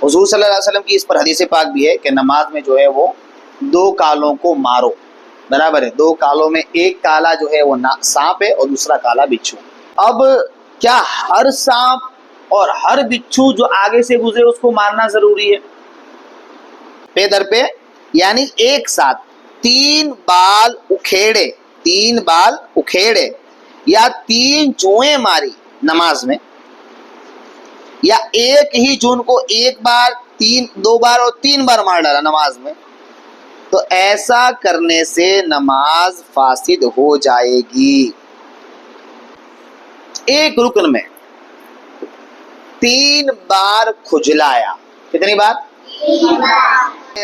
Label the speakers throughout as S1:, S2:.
S1: हुजूर सल्लल्लाहु अलैहि वसल्लम की इस पर हदीस पाक भी है कि नमाज में जो है वो दो कालों को मारो, बराबर है। दो कालों में एक काला जो है वो सांप है और दूसरा काला बिच्छू। अब क्या हर सांप और हर बिच्छू जो आगे से गुजरे उसको मारना जरूरी है? पे दर पे, यानी एक साथ तीन बाल उखेड़े या तीन जुएं मारी नमाज में, या एक ही जून को एक बार, दो बार और तीन बार मार डाला नमाज में, तो ऐसा करने से नमाज फासिद हो जाएगी। एक रुकन में तीन बार खुजलाया, कितनी बार?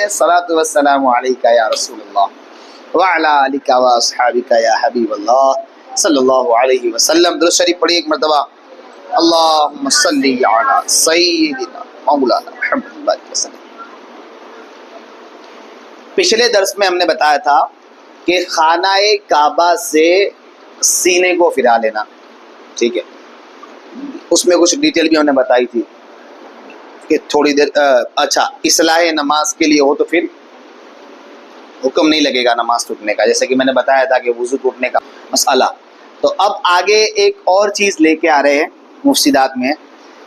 S1: सलातु वस्सलामु अलैका या रसूलल्लाह व अला आलिका व अस्हाबिका या हबीबल्लाह सल्लल्लाहु अलैहि वसल्लम। दुरूद शरीफ पढ़िए एक मरतबा। अल्लाहुम्मा सल्ली अला सय्यिदिना मौलाना मुहम्मद वसल्लम। पिछले दर्स में हमने बताया था कि खानाए काबा से सीने को फिरा लेना, ठीक है। उसमें कुछ डिटेल भी हमने बताई थी कि थोड़ी देर अच्छा इस्लाह नमाज के लिए हो तो फिर हुक्म नहीं लगेगा नमाज टूटने का, जैसे कि मैंने बताया था कि वुजू टूटने का मसला। तो अब आगे एक और चीज़ लेके आ रहे हैं मुफ्सिदात में,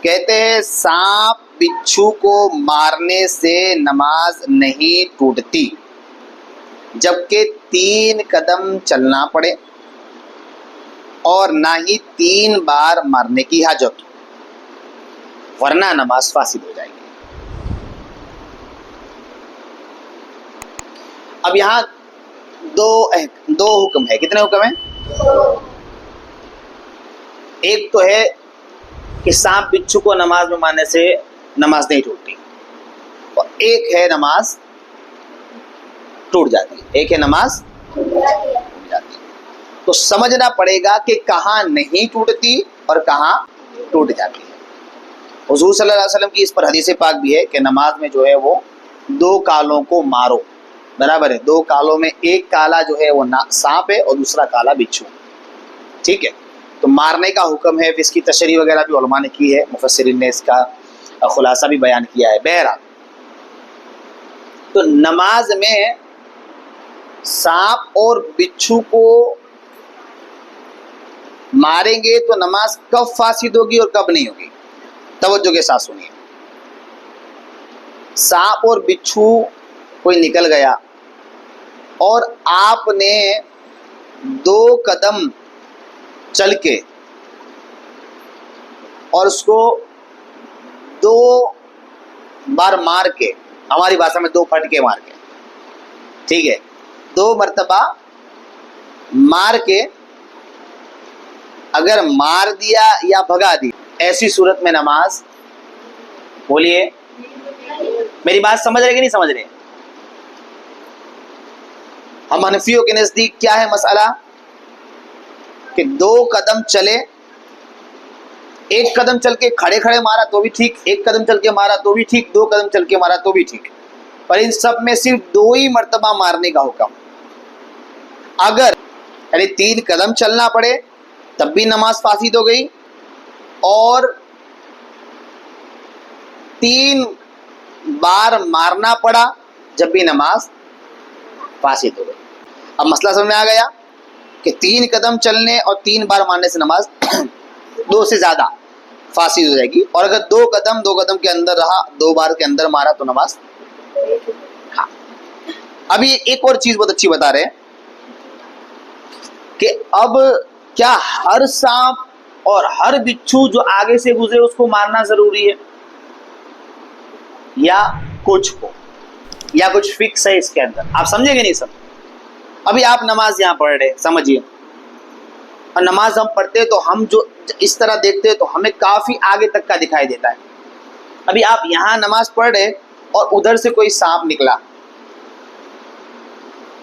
S1: कहते हैं सांप बिच्छू को मारने से नमाज नहीं टूटती जबकि 3 कदम चलना पड़े और ना ही 3 बार मारने की हाजत हो, वरना नमाज फासिद हो जाएगी। अब यहाँ दो हुक्म है। कितने हुक्म हैं? एक तो है कि सांप बिच्छू को नमाज में मारने से नमाज नहीं टूटती, और एक है नमाज टूट जाती है, एक है नमाज टूट जाती है। तो समझना पड़ेगा कि कहाँ नहीं टूटती और कहाँ टूट जाती है। हुजूर सल्लल्लाहु अलैहि वसल्लम की इस पर हदीस पाक भी है कि नमाज में जो है वो दो कालों को मारो, बराबर है। दो कालों में एक काला जो है वो सांप है और दूसरा काला बिच्छू, ठीक है। तो मारने का हुक्म है, इसकी तशरीह वगैरह भी उलमा ने की है, मुफस्सिरीन ने इसका खुलासा भी बयान किया है। बहरहाल तो नमाज में सांप और बिच्छू को मारेंगे तो नमाज कब फासिद होगी और कब नहीं होगी, तवज्जो के साथ सुनिए। सांप और बिच्छू कोई निकल गया और आपने 2 कदम चल के और उसको 2 बार मार के, हमारी भाषा में 2 फटके मार के, ठीक है, 2 मर्तबा मार के अगर मार दिया या भगा दी, ऐसी सूरत में नमाज, बोलिए मेरी बात समझ रहे कि नहीं समझ रहे? हम हनफियों के नजदीक क्या है मसला कि 2 कदम चले, 1 कदम चल के खड़े खड़े मारा तो भी ठीक, 1 कदम चल के मारा तो भी ठीक, 2 कदम चल के मारा तो भी ठीक, पर इन सब में सिर्फ 2 ही मर्तबा मारने का हुक्म। अगर यानी 3 कदम चलना पड़े तब भी नमाज फासिद हो गई, और 3 बार मारना पड़ा जब भी नमाज फासिद हो गई। अब मसला समझ में आ गया कि 3 कदम चलने और 3 बार मारने से नमाज 2 से ज़्यादा फासिद हो जाएगी, और अगर 2 कदम के अंदर रहा, 2 बार के अंदर मारा तो नमाज। हाँ, अभी एक और चीज़ बहुत अच्छी बता रहे हैं कि अब क्या हर सांप और हर बिच्छू जो आगे से गुजरे उसको मारना ज़रूरी है, या कुछ को, या कुछ फिक्स है इसके अंदर? आप समझेंगे नहीं सब। अभी आप नमाज यहाँ पढ़ रहे, समझिए, और नमाज हम पढ़ते तो हम जो इस तरह देखते हैं तो हमें काफ़ी आगे तक का दिखाई देता है। अभी आप यहाँ नमाज पढ़ रहे और उधर से कोई सांप निकला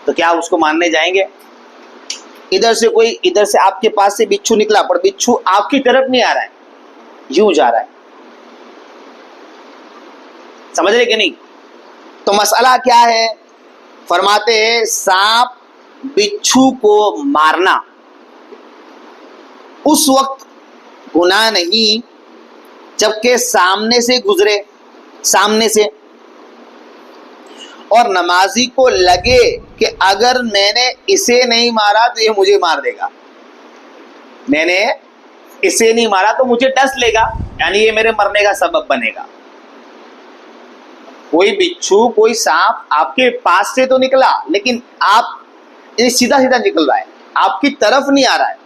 S1: तो क्या उसको मारने जाएंगे? इधर से आपके पास से बिच्छू निकला, पर बिच्छू आपकी तरफ नहीं आ रहा है, यूं जा रहा है, समझ रहे कि नहीं? तो मसला क्या है? फरमाते हैं सांप बिच्छू को मारना उस वक्त गुनाह नहीं जबकि सामने से गुजरे सामने से, और नमाजी को लगे कि अगर मैंने इसे नहीं मारा तो ये मुझे मार देगा, मैंने इसे नहीं मारा तो मुझे डस लेगा, यानी ये मेरे मरने का सबब बनेगा। कोई बिच्छू कोई सांप आपके पास से तो निकला, लेकिन आप ये सीधा सीधा निकल रहा है, आपकी तरफ नहीं आ रहा है,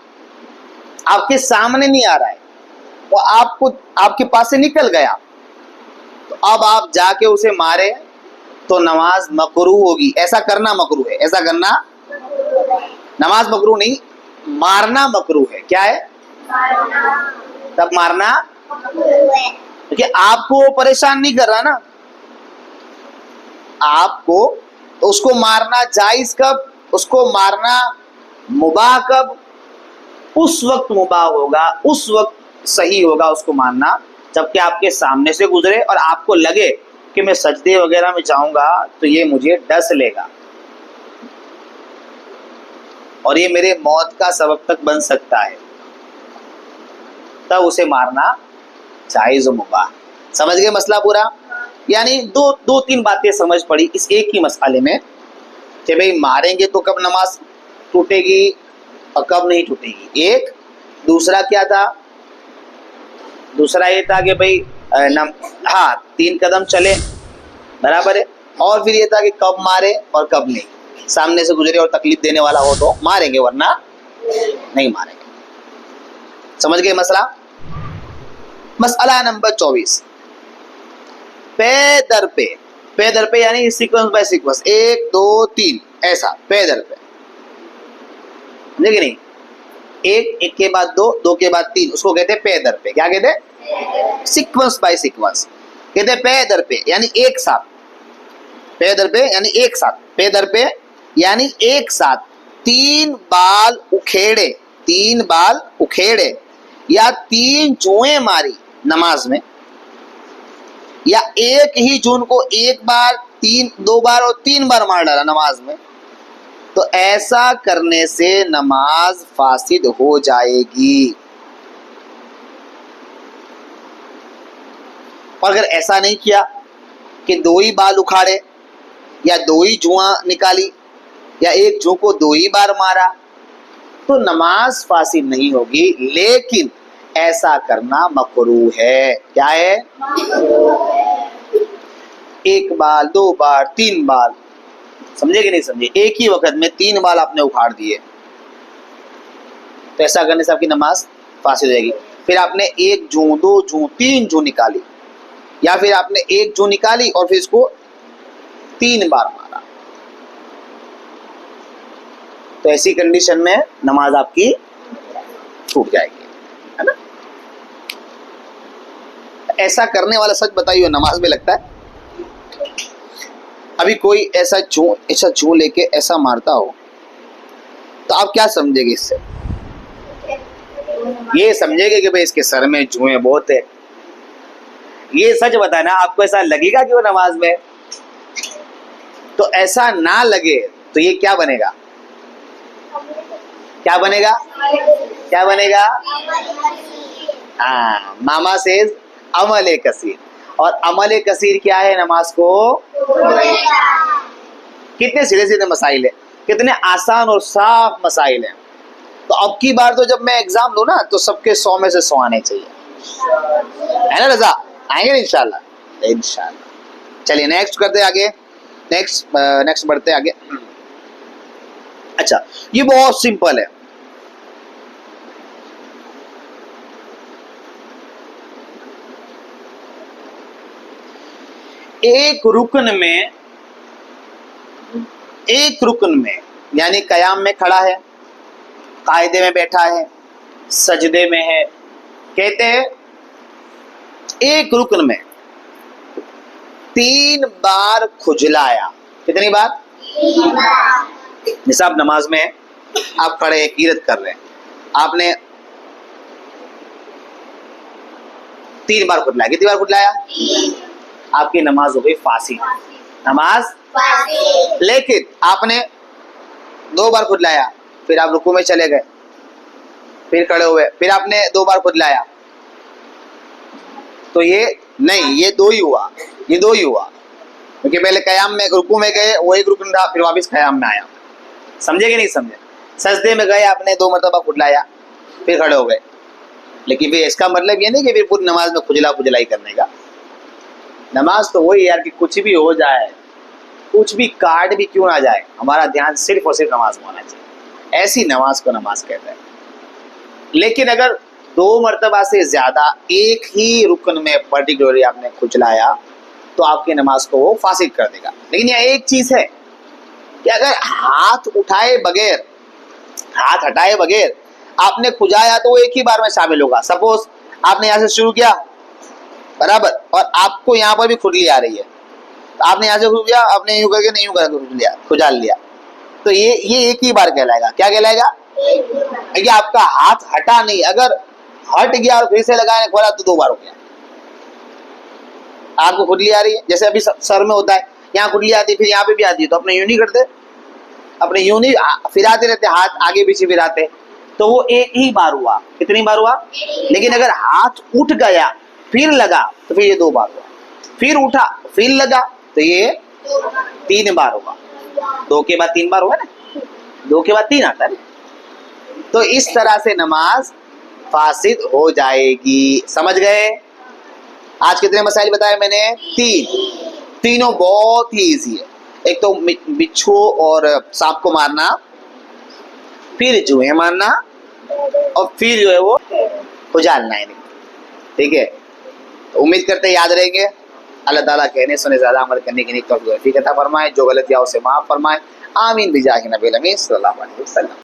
S1: आपके सामने नहीं आ रहा है, वो आपको आपके पास से निकल गया, तो अब आप जाके उसे मारे तो नमाज मकरूह होगी। ऐसा करना मकरूह है, ऐसा करना, नमाज मकरूह नहीं, मारना मकरूह है। क्या है? तब मारना, क्योंकि आपको वो परेशान नहीं कर रहा ना, आपको, तो उसको मारना जायज कब, उसको मारना मुबाह कब? उस वक्त मुबाह होगा, उस वक्त सही होगा उसको मारना जबकि आपके सामने से गुजरे और आपको लगे कि मैं सजदे वगैरह में जाऊंगा तो ये मुझे डस लेगा और ये मेरे मौत का सबब तक बन सकता है, तब उसे मारना जायज मुबाह। समझ गए मसला पूरा? यानी दो तीन बातें समझ पड़ी इस एक ही मसाले में कि भाई मारेंगे तो कब नमाज टूटेगी और कब नहीं टूटेगी। एक दूसरा क्या था? दूसरा ये था कि भाई हाँ 3 कदम चले, बराबर है, और फिर ये था कि कब मारे और कब नहीं। सामने से गुजरे और तकलीफ देने वाला हो तो मारेंगे, वरना नहीं मारेंगे। समझ गए मसला? मसला नंबर 24, पे दर पे यानी सीक्वेंस बाय सीक्वेंस, 1 2 3 ऐसा पे दर पे, समझे नहीं? एक के बाद दो के बाद 3, उसको कहते हैं पे दर पे। क्या कहते हैं? Sequence by sequence. कहते हैं पे दर पे यानी एक साथ, पे दर पे यानी एक साथ, पे दर पे यानी एक साथ 3 बाल उखेड़े या 3 जुएं मारी नमाज में, या एक ही जून को 1 बार 2 बार और 3 बार मार डाला नमाज में, तो ऐसा करने से नमाज फासिद हो जाएगी। और अगर ऐसा नहीं किया कि 2 ही बाल उखाड़े या 2 ही जुआ निकाली या एक जू को 2 ही बार मारा, तो नमाज फासिद नहीं होगी, लेकिन ऐसा करना मकरूह है। क्या है? 1 बाल 2 बार 3 बाल, समझे कि नहीं समझे? एक ही वक्त में 3 बाल आपने उखाड़ दिए, तो ऐसा करने से आपकी नमाज फासिद हो जाएगी। फिर आपने 1 जूं 2 जूं 3 जूं निकाली, या फिर आपने 1 जूं निकाली और फिर इसको 3 बार मारा, तो ऐसी कंडीशन में नमाज आपकी छूट जाएगी, है ना? ऐसा करने वाला सच बताइए नमाज में लगता है? अभी कोई ऐसा जूं लेके ऐसा मारता हो तो आप क्या समझेंगे इससे? ये समझेंगे कि भाई इसके सर में जुएं बहुत है। ये सच बताना, आपको ऐसा लगेगा कि वो नमाज में? तो ऐसा ना लगे तो ये क्या बनेगा? क्या बनेगा? क्या बनेगा? हाँ, मामा सेज अमल कसीर, और अमल कसीर क्या है? नमाज को कितने सीधे सीधे मसाइल है, कितने आसान और साफ मसाइल हैं। तो अब की बार तो जब मैं एग्जाम लूँ ना तो सबके 100 में से 100 आने चाहिए, है ना रजा? आएंगे इंशाल्लाह, इंशाल्लाह। चलिए नेक्स्ट करते आगे, नेक्स्ट बढ़ते आगे। अच्छा, ये बहुत सिंपल है। एक रुकन में यानी कयाम में खड़ा है, कायदे में बैठा है, सजदे में है, कहते हैं एक रुकन में 3 बार खुजलाया। कितनी बार? 3 बार। जैसे आप नमाज में हैं, आप खड़े हैं, कीरत कर रहे हैं, आपने 3 बार खुजलाया। कितनी बार खुजलाया? 3। आपकी नमाज हो गई फासिद, नमाज फासिद। लेकिन आपने 2 बार खुजलाया, फिर आप रुकू में चले गए, फिर खड़े हुए, फिर आपने 2 बार खुजलाया, तो ये नहीं, ये 2 ही हुआ। ये दो ही हुआ, क्योंकि पहले कयाम में रुकू में गए, वो एक रुकन रहा, फिर वापस कयाम में आया। समझे कि नहीं समझे? सजदे में गए आपने, 2 मरतबा खुटलाया, फिर खड़े हो गए, लेकिन फिर इसका मतलब ये नहीं कि फिर पूरी नमाज में खुजला खुजलाई करने का। नमाज तो वही यार कि कुछ भी हो जाए, कुछ भी काट भी क्यों ना जाए, हमारा ध्यान सिर्फ और सिर्फ नमाज में होना चाहिए। ऐसी नमाज को नमाज कहते हैं। लेकिन अगर 2 मरतबा से ज्यादा एक ही रुकन में पर्टिकुलरली आपने खुजलाया तो आपकी नमाज को वो फासिद कर देगा। लेकिन यहाँ एक चीज है कि अगर हाथ उठाए बगैर, हाथ हटाए बगैर आपने खुजाया तो वो एक ही बार में शामिल होगा। सपोज आपने यहाँ से शुरू किया बराबर, और आपको यहाँ पर भी खुजली आ रही है, तो आपने यहाँ से शुरू किया, आपने यूं करके नहीं यूं करके खुजाल लिया, तो ये एक ही बार कहलाएगा। क्या कहलाएगा? कि आपका हाथ हटा नहीं, अगर हट गया और फिर से लगाने खोला तो 2 बार हो गया। आपको खुजली आ रही है, जैसे अभी सर में होता है, यहाँ खुजली आती है, फिर यहाँ पे भी आती है, तो अपने यूं नहीं करते, अपने यूं नहीं फिराते रहते, हाथ आगे पीछे फिराते, तो वो एक ही बार हुआ। कितनी बार हुआ? लेकिन अगर हाथ उठ गया फिर लगा तो फिर ये 2 बार हुआ, फिर उठा फिर लगा तो ये 3 बार होगा। 2 के बाद 3 बार हुआ ना, 2 के बाद 3 आता है। तो इस तरह से नमाज फासिद हो जाएगी। समझ गए? आज कितने मसाइल बताए मैंने? 3। तीनों बहुत ही इजी है। एक तो बिच्छू और सांप को मारना, फिर जुए मारना, और फिर जो है वो खुजालना है। ठीक है, तो उम्मीद करते हैं याद रहेंगे। अल्लाह ताला कहने सुने ज़्यादा अमल करने की तौफीक अता फरमाए, जो गलतियाँ उसे माफ़ फरमाए। आमीन बिजाहि नबी सल्लल्लाहु अलैहि वसल्लम।